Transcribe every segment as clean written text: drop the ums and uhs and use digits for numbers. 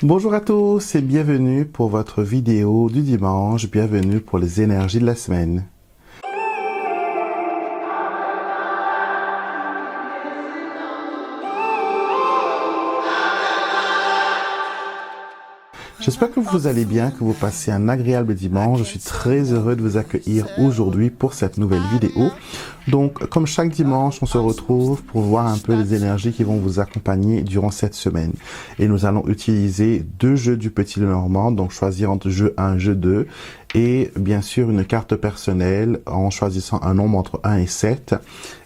Bonjour à tous et bienvenue pour votre vidéo du dimanche, bienvenue pour les énergies de la semaine. J'espère que vous allez bien, que vous passez un agréable dimanche. Je suis très heureux de vous accueillir aujourd'hui pour cette nouvelle vidéo. Donc, comme chaque dimanche, on se retrouve pour voir un peu les énergies qui vont vous accompagner durant cette semaine. Et nous allons utiliser deux jeux du Petit Lenormand, donc choisir entre jeu 1 et jeu 2. Et bien sûr, une carte personnelle en choisissant un nombre entre 1 et 7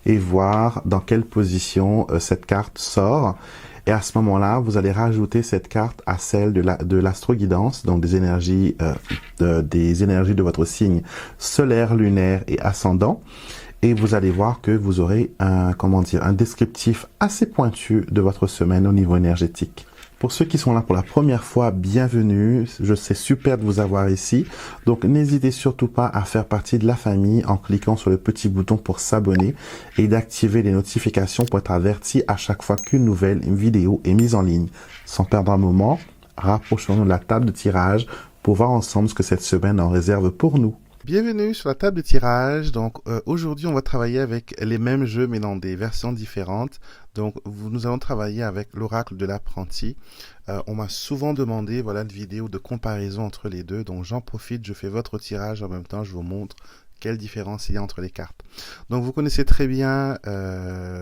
et voir dans quelle position cette carte sort. Et à ce moment-là, vous allez rajouter cette carte à celle de l'astroguidance, donc des énergies de votre signe solaire, lunaire et ascendant. Et vous allez voir que vous aurez un descriptif assez pointu de votre semaine au niveau énergétique. Pour ceux qui sont là pour la première fois, bienvenue. Je sais super de vous avoir ici. Donc, n'hésitez surtout pas à faire partie de la famille en cliquant sur le petit bouton pour s'abonner et d'activer les notifications pour être averti à chaque fois qu'une nouvelle vidéo est mise en ligne. Sans perdre un moment, rapprochons-nous de la table de tirage pour voir ensemble ce que cette semaine en réserve pour nous. Bienvenue sur la table de tirage. Donc aujourd'hui, on va travailler avec les mêmes jeux mais dans des versions différentes. Donc nous allons travailler avec l'oracle de l'apprenti. On m'a souvent demandé une vidéo de comparaison entre les deux. Donc j'en profite, je fais votre tirage en même temps, je vous montre quelle différence il y a entre les cartes. Donc vous connaissez très bien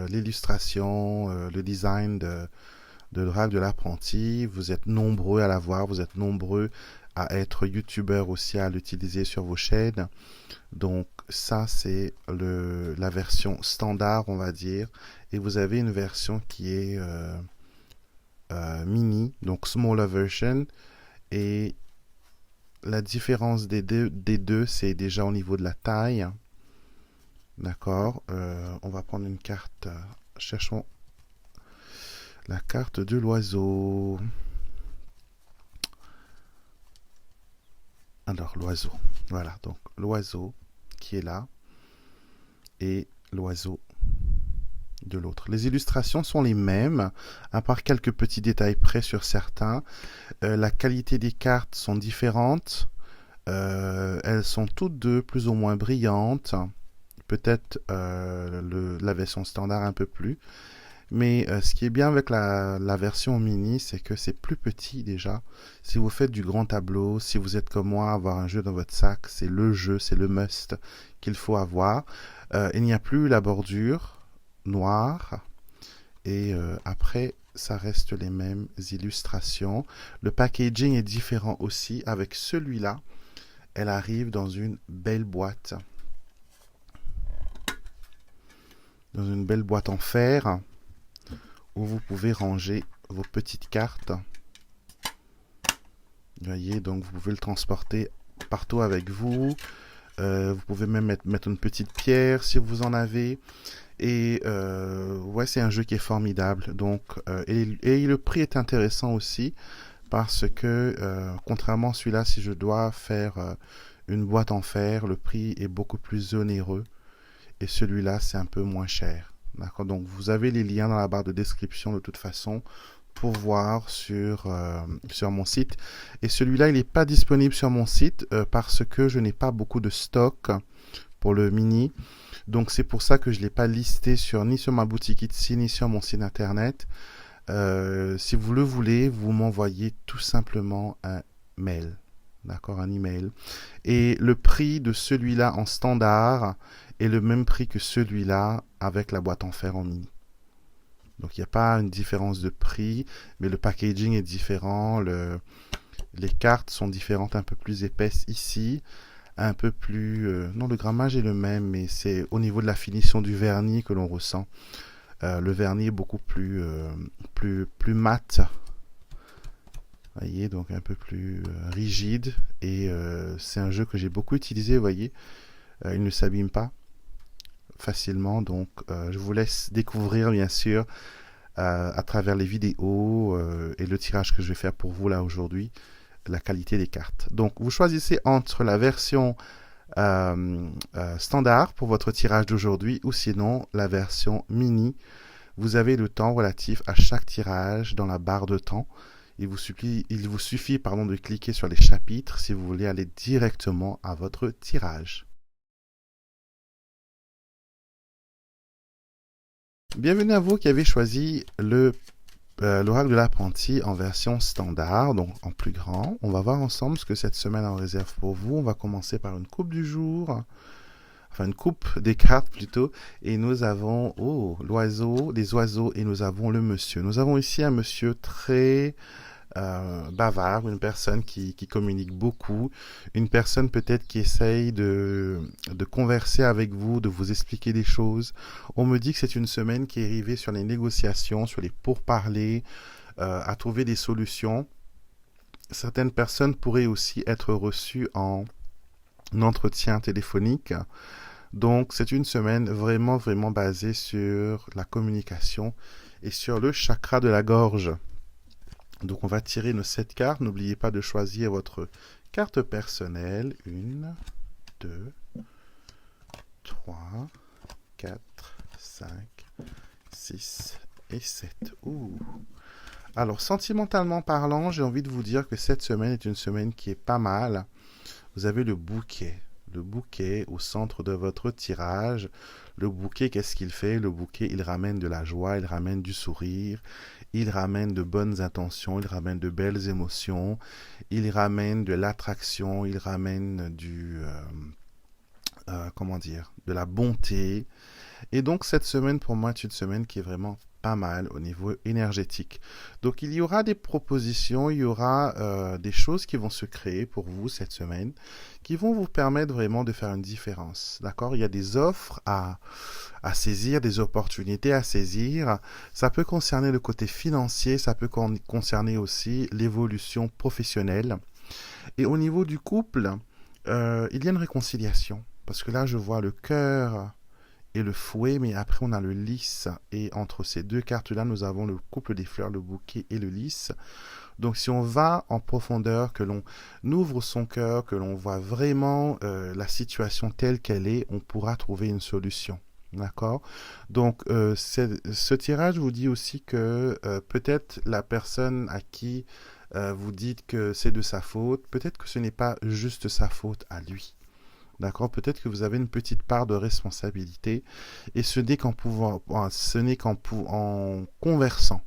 l'illustration, le design de l'oracle de l'apprenti. Vous êtes nombreux à l'avoir, vous êtes nombreux à être youtubeur aussi, à l'utiliser sur vos chaînes. Donc ça c'est la version standard, on va dire, et vous avez une version qui est mini, donc smaller version, et la différence des deux c'est déjà au niveau de la taille. D'accord, on va prendre une carte, cherchons la carte de l'oiseau. Alors, l'oiseau. Voilà, donc l'oiseau qui est là et l'oiseau de l'autre. Les illustrations sont les mêmes, à part quelques petits détails près sur certains. La qualité des cartes sont différentes. Elles sont toutes deux plus ou moins brillantes. Peut-être la version standard un peu plus. Mais ce qui est bien avec la version mini, c'est que c'est plus petit déjà. Si vous faites du grand tableau, si vous êtes comme moi, avoir un jeu dans votre sac, c'est le jeu, c'est le must qu'il faut avoir. Il n'y a plus la bordure noire. Et après, ça reste les mêmes illustrations. Le packaging est différent aussi. Avec celui-là, elle arrive dans une belle boîte. Dans une belle boîte en fer, où vous pouvez ranger vos petites cartes. Vous voyez, donc vous pouvez le transporter partout avec vous. Vous pouvez même mettre une petite pierre si vous en avez. Et ouais, c'est un jeu qui est formidable. Donc, et le prix est intéressant aussi parce que, contrairement à celui-là, si je dois faire une boîte en fer, le prix est beaucoup plus onéreux. Et celui-là, c'est un peu moins cher. D'accord, donc vous avez les liens dans la barre de description de toute façon pour voir sur mon site. Et celui-là, il n'est pas disponible sur mon site parce que je n'ai pas beaucoup de stock pour le mini. Donc c'est pour ça que je ne l'ai pas listé ni sur ma boutique Etsy, ni sur mon site internet. Si vous le voulez, vous m'envoyez tout simplement un mail. D'accord, un email. Et le prix de celui-là en standard est le même prix que celui-là avec la boîte en fer en mini. Donc il n'y a pas une différence de prix, mais le packaging est différent, les cartes sont différentes, un peu plus épaisses ici, un peu plus... non, le grammage est le même, mais c'est au niveau de la finition du vernis que l'on ressent. Le vernis est beaucoup plus mat. Vous voyez, donc un peu plus rigide, et c'est un jeu que j'ai beaucoup utilisé, vous voyez, il ne s'abîme pas facilement, donc je vous laisse découvrir bien sûr à travers les vidéos et le tirage que je vais faire pour vous là aujourd'hui, la qualité des cartes. Donc vous choisissez entre la version standard pour votre tirage d'aujourd'hui ou sinon la version mini. Vous avez le temps relatif à chaque tirage dans la barre de temps. Il vous suffit pardon, de cliquer sur les chapitres si vous voulez aller directement à votre tirage. Bienvenue à vous qui avez choisi l'oracle de l'apprenti en version standard, donc en plus grand. On va voir ensemble ce que cette semaine en réserve pour vous. On va commencer par une coupe du jour, enfin une coupe des cartes plutôt, et nous avons l'oiseau, les oiseaux, et nous avons le monsieur. Nous avons ici un monsieur très bavard, une personne qui communique beaucoup, une personne peut-être qui essaye de converser avec vous, de vous expliquer des choses. On me dit que c'est une semaine qui est arrivée sur les négociations, sur les pourparlers, à trouver des solutions. Certaines personnes pourraient aussi être reçues en entretien téléphonique. Donc, c'est une semaine vraiment, vraiment basée sur la communication et sur le chakra de la gorge. Donc, on va tirer nos 7 cartes. N'oubliez pas de choisir votre carte personnelle. 1, 2, 3, 4, 5, 6 et 7. Ouh. Alors, sentimentalement parlant, j'ai envie de vous dire que cette semaine est une semaine qui est pas mal. Vous avez le bouquet. Le bouquet au centre de votre tirage. Le bouquet, qu'est-ce qu'il fait? Le bouquet, il ramène de la joie, il ramène du sourire, il ramène de bonnes intentions, il ramène de belles émotions, il ramène de l'attraction, il ramène de la bonté. Et donc, cette semaine, pour moi, est une semaine qui est vraiment pas mal au niveau énergétique. Donc, il y aura des propositions, il y aura des choses qui vont se créer pour vous cette semaine, qui vont vous permettre vraiment de faire une différence. D'accord? Il y a des offres à saisir, des opportunités à saisir. Ça peut concerner le côté financier, ça peut concerner aussi l'évolution professionnelle. Et au niveau du couple, il y a une réconciliation. Parce que là, je vois le cœur et le fouet, mais après on a le lys. Et entre ces deux cartes-là, nous avons le couple des fleurs, le bouquet et le lys. Donc si on va en profondeur, que l'on ouvre son cœur, que l'on voit vraiment la situation telle qu'elle est, on pourra trouver une solution. D'accord? Donc ce tirage vous dit aussi que peut-être la personne à qui vous dites que c'est de sa faute, peut-être que ce n'est pas juste sa faute à lui. D'accord? Peut-être que vous avez une petite part de responsabilité et ce n'est qu'en conversant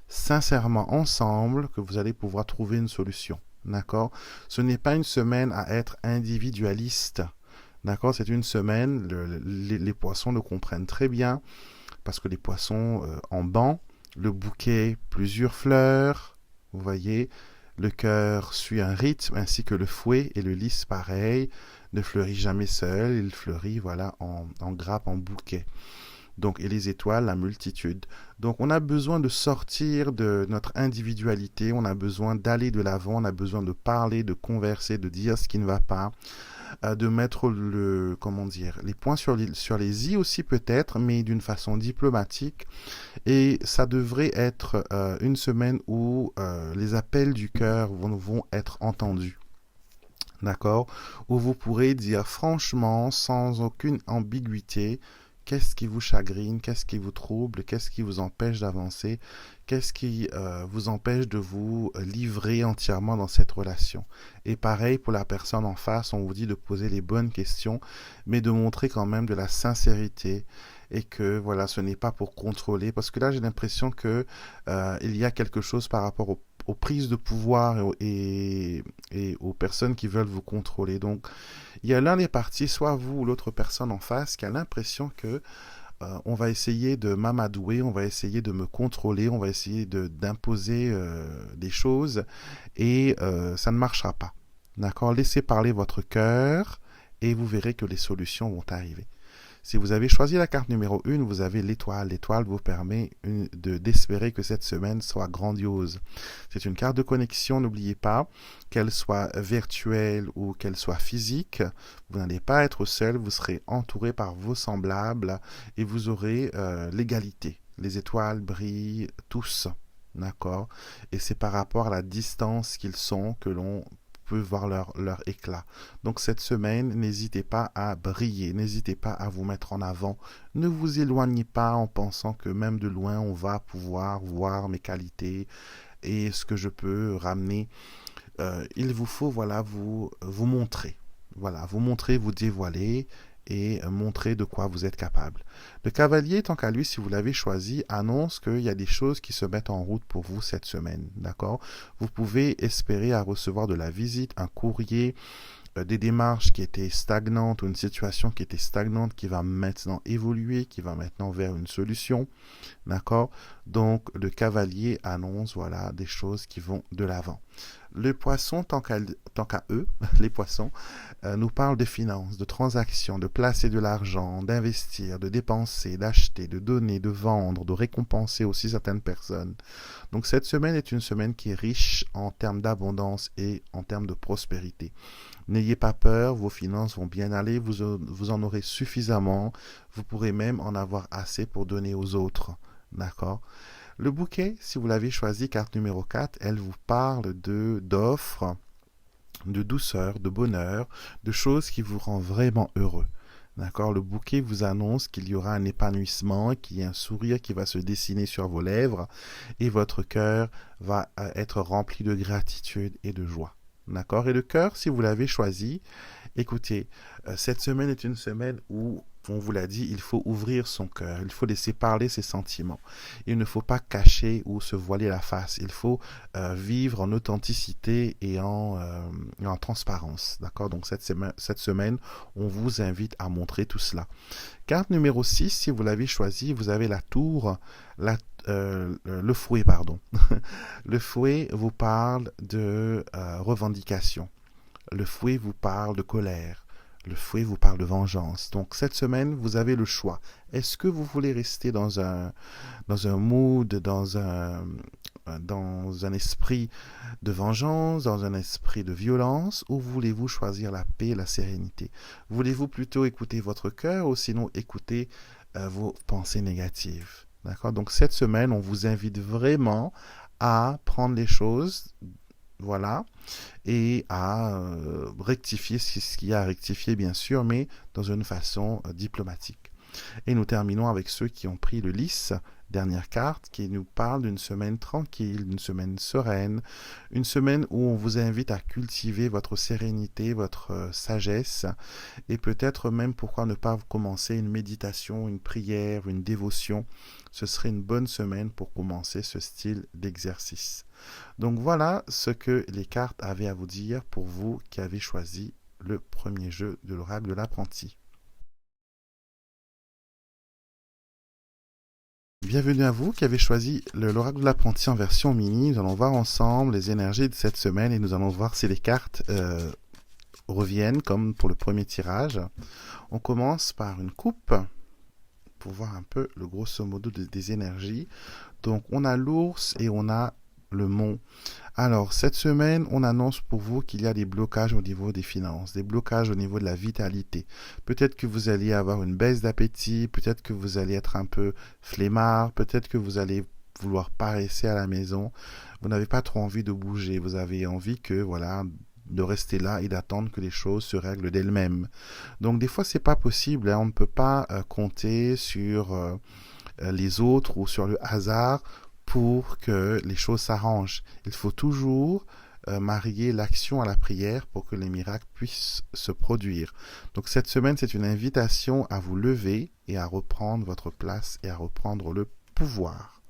sincèrement ensemble que vous allez pouvoir trouver une solution. D'accord? Ce n'est pas une semaine à être individualiste. D'accord? C'est une semaine, les poissons le comprennent très bien parce que les poissons en banc, le bouquet, plusieurs fleurs, vous voyez, le cœur suit un rythme ainsi que le fouet et le lys pareil, ne fleurit jamais seul, il fleurit voilà en grappe, en bouquet. Donc, et les étoiles, la multitude. Donc, on a besoin de sortir de notre individualité, on a besoin d'aller de l'avant, on a besoin de parler, de converser, de dire ce qui ne va pas, de mettre les points sur les i aussi peut-être, mais d'une façon diplomatique. Et ça devrait être une semaine où les appels du cœur vont être entendus. D'accord? Où vous pourrez dire franchement, sans aucune ambiguïté, qu'est-ce qui vous chagrine, qu'est-ce qui vous trouble, qu'est-ce qui vous empêche d'avancer, qu'est-ce qui vous empêche de vous livrer entièrement dans cette relation. Et pareil pour la personne en face, on vous dit de poser les bonnes questions, mais de montrer quand même de la sincérité et que voilà, ce n'est pas pour contrôler, parce que là j'ai l'impression que il y a quelque chose par rapport aux prises de pouvoir et aux personnes qui veulent vous contrôler. Donc, il y a l'un des partis, soit vous ou l'autre personne en face, qui a l'impression que on va essayer de m'amadouer, on va essayer de me contrôler, on va essayer d'imposer des choses et ça ne marchera pas. D'accord? Laissez parler votre cœur et vous verrez que les solutions vont arriver. Si vous avez choisi la carte numéro 1, vous avez l'étoile. L'étoile vous permet d'espérer que cette semaine soit grandiose. C'est une carte de connexion, n'oubliez pas, qu'elle soit virtuelle ou qu'elle soit physique. Vous n'allez pas être seul, vous serez entouré par vos semblables et vous aurez l'égalité. Les étoiles brillent tous, d'accord? Et c'est par rapport à la distance qu'ils sont que l'on peut voir leur éclat. Donc cette semaine, n'hésitez pas à briller, n'hésitez pas à vous mettre en avant. Ne vous éloignez pas en pensant que même de loin, on va pouvoir voir mes qualités, et ce que je peux ramener. Il vous faut, voilà, vous montrer. Voilà, vous montrer, vous dévoiler et montrer de quoi vous êtes capable. Le cavalier, tant qu'à lui, si vous l'avez choisi, annonce qu'il y a des choses qui se mettent en route pour vous cette semaine. D'accord? Vous pouvez espérer à recevoir de la visite, un courrier, des démarches qui étaient stagnantes ou une situation qui était stagnante qui va maintenant évoluer, qui va maintenant vers une solution. D'accord? Donc, le cavalier annonce, voilà, des choses qui vont de l'avant. Les poissons, tant qu'à eux, les poissons, nous parlent de finances, de transactions, de placer de l'argent, d'investir, de dépenser, d'acheter, de donner, de vendre, de récompenser aussi certaines personnes. Donc cette semaine est une semaine qui est riche en termes d'abondance et en termes de prospérité. N'ayez pas peur, vos finances vont bien aller, vous en aurez suffisamment, vous pourrez même en avoir assez pour donner aux autres. D'accord? Le bouquet, si vous l'avez choisi, carte numéro 4, elle vous parle d'offres, de douceur, de bonheur, de choses qui vous rendent vraiment heureux. D'accord? Le bouquet vous annonce qu'il y aura un épanouissement, qu'il y a un sourire qui va se dessiner sur vos lèvres et votre cœur va être rempli de gratitude et de joie. D'accord? Et le cœur, si vous l'avez choisi, écoutez, cette semaine est une semaine où, on vous l'a dit, il faut ouvrir son cœur, il faut laisser parler ses sentiments. Il ne faut pas cacher ou se voiler la face. Il faut vivre en authenticité et en transparence. D'accord? Donc cette semaine, on vous invite à montrer tout cela. Carte numéro 6, si vous l'avez choisi, vous avez la tour, le fouet, pardon. Le fouet vous parle de revendication. Le fouet vous parle de colère. Le fouet vous parle de vengeance. Donc cette semaine, vous avez le choix. Est-ce que vous voulez rester dans un mood, dans un esprit de vengeance, dans un esprit de violence, ou voulez-vous choisir la paix, la sérénité? Voulez-vous plutôt écouter votre cœur ou sinon écouter vos pensées négatives? D'accord? Donc cette semaine, on vous invite vraiment à prendre les choses, voilà, et à rectifier ce qu'il y a à rectifier, bien sûr, mais dans une façon diplomatique. Et nous terminons avec ceux qui ont pris le lys, dernière carte, qui nous parle d'une semaine tranquille, d'une semaine sereine, une semaine où on vous invite à cultiver votre sérénité, votre sagesse, et peut-être même pourquoi ne pas commencer une méditation, une prière, une dévotion. Ce serait une bonne semaine pour commencer ce style d'exercice. Donc voilà ce que les cartes avaient à vous dire pour vous qui avez choisi le premier jeu de l'oracle de l'apprenti. Bienvenue à vous qui avez choisi l'oracle de l'apprenti en version mini. Nous allons voir ensemble les énergies de cette semaine et nous allons voir si les cartes reviennent comme pour le premier tirage. On commence par une coupe pour voir un peu le grosso modo des énergies. Donc on a l'ours et on a le mont. Alors, cette semaine, on annonce pour vous qu'il y a des blocages au niveau des finances, des blocages au niveau de la vitalité. Peut-être que vous allez avoir une baisse d'appétit, peut-être que vous allez être un peu flemmard, peut-être que vous allez vouloir paresser à la maison. Vous n'avez pas trop envie de bouger, vous avez envie que, voilà, de rester là et d'attendre que les choses se règlent d'elles-mêmes. Donc, des fois, c'est pas possible, hein. On ne peut pas compter sur les autres ou sur le hasard pour que les choses s'arrangent. Il faut toujours marier l'action à la prière pour que les miracles puissent se produire. Donc cette semaine, c'est une invitation à vous lever et à reprendre votre place et à reprendre le pouvoir.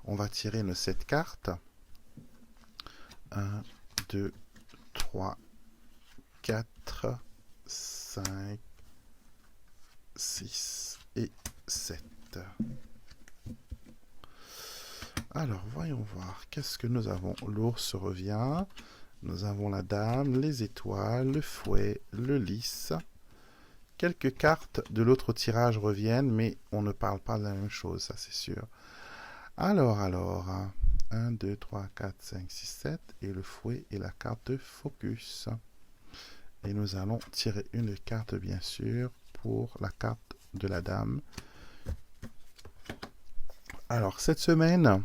On va tirer nos 7 cartes. 1, 2, 3, 4, 5, 6 et 7. Alors, voyons voir. Qu'est-ce que nous avons? L'ours revient. Nous avons la dame, les étoiles, le fouet, le lys. Quelques cartes de l'autre tirage reviennent, mais on ne parle pas de la même chose, ça c'est sûr. Alors. 1, 2, 3, 4, 5, 6, 7. Et le fouet est la carte de focus. Et nous allons tirer une carte, bien sûr, pour la carte de la dame. Alors, cette semaine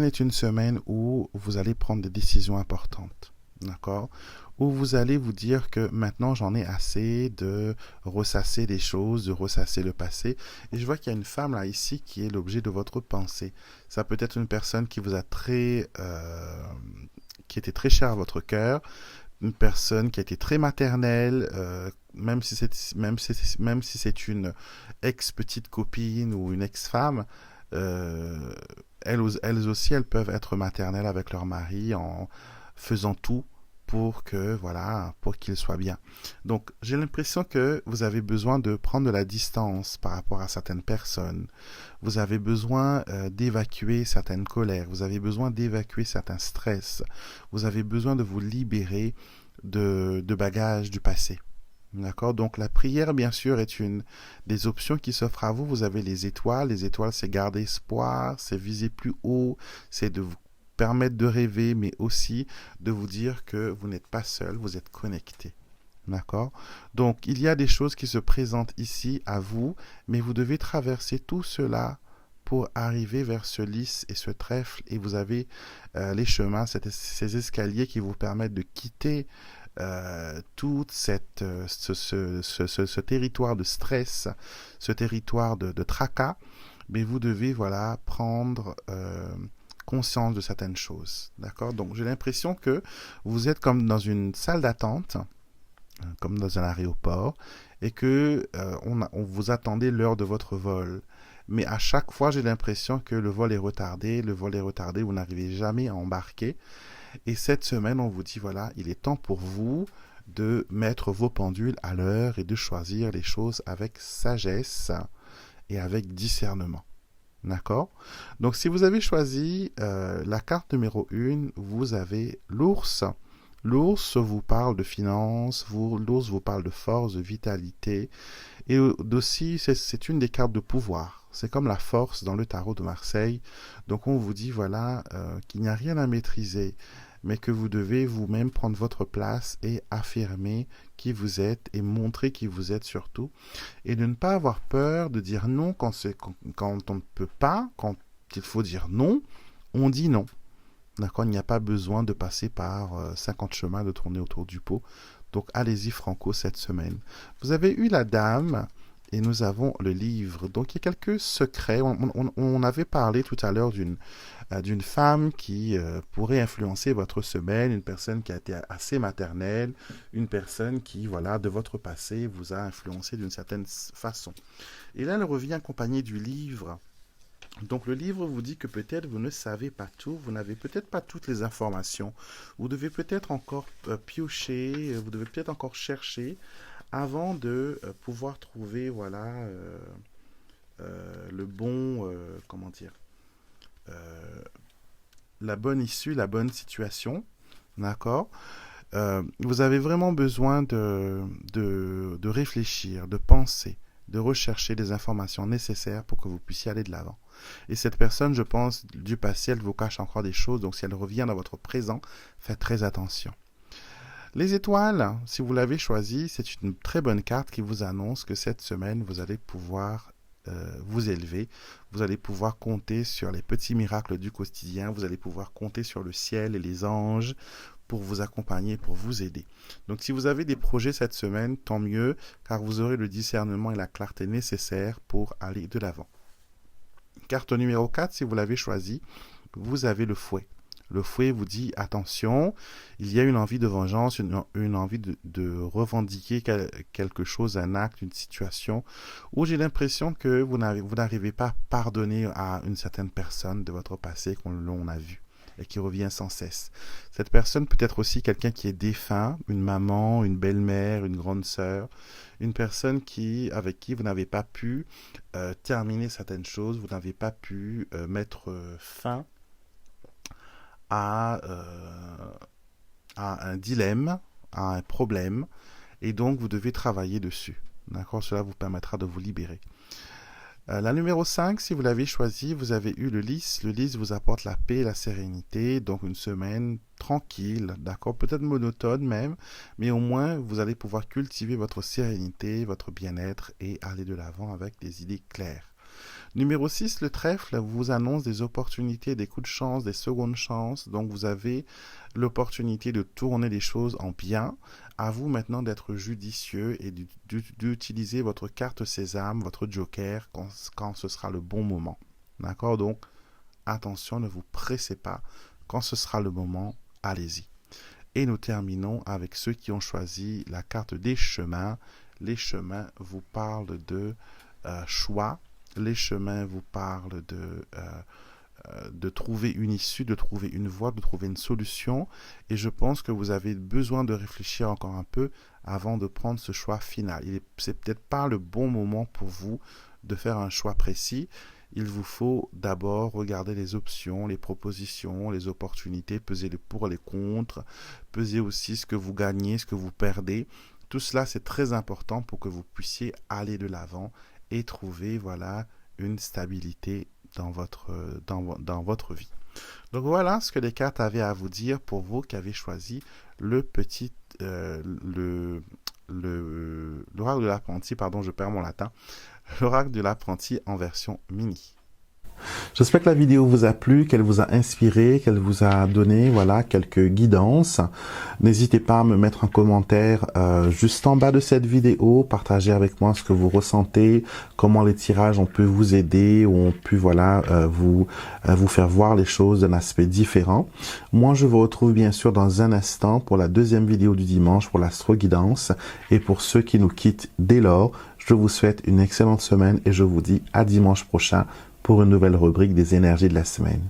est une semaine où vous allez prendre des décisions importantes. d'accord? Où vous allez vous dire que maintenant j'en ai assez de ressasser les choses, de ressasser le passé. Et je vois qu'il y a une femme là ici qui est l'objet de votre pensée. Ça peut être une personne qui vous a qui était très chère à votre cœur, une personne qui a été très maternelle, même si c'est une ex-petite copine ou une ex-femme, euh, elles aussi, elles peuvent être maternelles avec leur mari en faisant tout pour que, voilà, pour qu'il soit bien. Donc, j'ai l'impression que vous avez besoin de prendre de la distance par rapport à certaines personnes. Vous avez besoin d'évacuer certaines colères. Vous avez besoin d'évacuer certains stress. Vous avez besoin de vous libérer de bagages du passé. D'accord? Donc la prière, bien sûr, est une des options qui s'offrent à vous. Vous avez les étoiles. Les étoiles, c'est garder espoir, c'est viser plus haut, c'est de vous permettre de rêver, mais aussi de vous dire que vous n'êtes pas seul, vous êtes connecté. D'accord? Donc il y a des choses qui se présentent ici à vous, mais vous devez traverser tout cela pour arriver vers ce lys et ce trèfle, et vous avez les chemins, ces escaliers qui vous permettent de quitter toute ce territoire de stress, ce territoire de tracas, mais vous devez voilà prendre conscience de certaines choses, d'accord? Donc j'ai l'impression que vous êtes comme dans une salle d'attente, comme dans un aéroport, et que on vous attendez l'heure de votre vol. Mais à chaque fois, j'ai l'impression que le vol est retardé, vous n'arrivez jamais à embarquer. Et cette semaine, on vous dit, voilà, il est temps pour vous de mettre vos pendules à l'heure et de choisir les choses avec sagesse et avec discernement. D'accord? Donc, si vous avez choisi la carte numéro 1, vous avez l'ours. L'ours vous parle de finances, l'ours vous parle de force, de vitalité. Et aussi, c'est une des cartes de pouvoir. C'est comme la force dans le tarot de Marseille. Donc on vous dit, voilà, qu'il n'y a rien à maîtriser, mais que vous devez vous-même prendre votre place et affirmer qui vous êtes et montrer qui vous êtes surtout. Et de ne pas avoir peur de dire non quand on ne peut pas, quand il faut dire non, on dit non. D'accord? Il n'y a pas besoin de passer par 50 chemins, de tourner autour du pot. Donc allez-y franco cette semaine. Vous avez eu la dame et nous avons le livre. Donc il y a quelques secrets. On avait parlé tout à l'heure d'une femme qui pourrait influencer votre semaine, une personne qui a été assez maternelle, une personne qui, voilà, de votre passé, vous a influencé d'une certaine façon. Et là, elle revient accompagnée du livre. Donc le livre vous dit que peut-être vous ne savez pas tout, vous n'avez peut-être pas toutes les informations, vous devez peut-être encore piocher, vous devez peut-être encore chercher avant de pouvoir trouver voilà le bon comment dire la bonne issue, la bonne situation, d'accord. Vous avez vraiment besoin de réfléchir, de penser, de rechercher des informations nécessaires pour que vous puissiez aller de l'avant. Et cette personne, je pense, du passé, elle vous cache encore des choses, donc si elle revient dans votre présent, faites très attention. Les étoiles, si vous l'avez choisi, c'est une très bonne carte qui vous annonce que cette semaine, vous allez pouvoir vous élever, vous allez pouvoir compter sur les petits miracles du quotidien, vous allez pouvoir compter sur le ciel et les anges pour vous accompagner, pour vous aider. Donc si vous avez des projets cette semaine, tant mieux, car vous aurez le discernement et la clarté nécessaires pour aller de l'avant. Carte numéro 4, si vous l'avez choisi, vous avez le fouet. Le fouet vous dit attention, il y a une envie de vengeance, une envie de revendiquer quelque chose, un acte, une situation, où j'ai l'impression que vous n'arrivez pas à pardonner à une certaine personne de votre passé qu'on a vu et qui revient sans cesse. Cette personne peut être aussi quelqu'un qui est défunt, une maman, une belle-mère, une grande sœur, une personne avec qui vous n'avez pas pu terminer certaines choses, vous n'avez pas pu mettre fin à, un dilemme, à un problème, et donc vous devez travailler dessus. D'accord? Cela vous permettra de vous libérer. La numéro 5, si vous l'avez choisi, vous avez eu le lys. Le lys vous apporte la paix, la sérénité, donc une semaine tranquille, d'accord? Peut-être monotone même, mais au moins vous allez pouvoir cultiver votre sérénité, votre bien-être et aller de l'avant avec des idées claires. Numéro 6, le trèfle vous annonce des opportunités, des coups de chance, des secondes chances. Donc vous avez l'opportunité de tourner les choses en bien. À vous maintenant d'être judicieux et d'utiliser votre carte sésame, votre joker, quand ce sera le bon moment. D'accord? Donc attention, ne vous pressez pas. Quand ce sera le moment, allez-y. Et nous terminons avec ceux qui ont choisi la carte des chemins. Les chemins vous parlent de choix. Les chemins vous parlent de trouver une issue, de trouver une voie, de trouver une solution. Et je pense que vous avez besoin de réfléchir encore un peu avant de prendre ce choix final. C'est peut-être pas le bon moment pour vous de faire un choix précis. Il vous faut d'abord regarder les options, les propositions, les opportunités, peser les pour, les contre, peser aussi ce que vous gagnez, ce que vous perdez. Tout cela, c'est très important pour que vous puissiez aller de l'avant et trouver, voilà, une stabilité dans votre vie. Donc voilà ce que les cartes avaient à vous dire pour vous qui avez choisi l'oracle de l'apprenti, pardon, je perds mon latin, l'oracle de l'apprenti en version mini. J'espère que la vidéo vous a plu, qu'elle vous a inspiré, qu'elle vous a donné, voilà, quelques guidances. N'hésitez pas à me mettre un commentaire juste en bas de cette vidéo, partagez avec moi ce que vous ressentez, comment les tirages ont pu vous aider, ou ont pu, voilà, vous faire voir les choses d'un aspect différent. Moi, je vous retrouve bien sûr dans un instant pour la deuxième vidéo du dimanche pour l'astro-guidance. Et pour ceux qui nous quittent dès lors, je vous souhaite une excellente semaine et je vous dis à dimanche prochain pour une nouvelle rubrique des énergies de la semaine.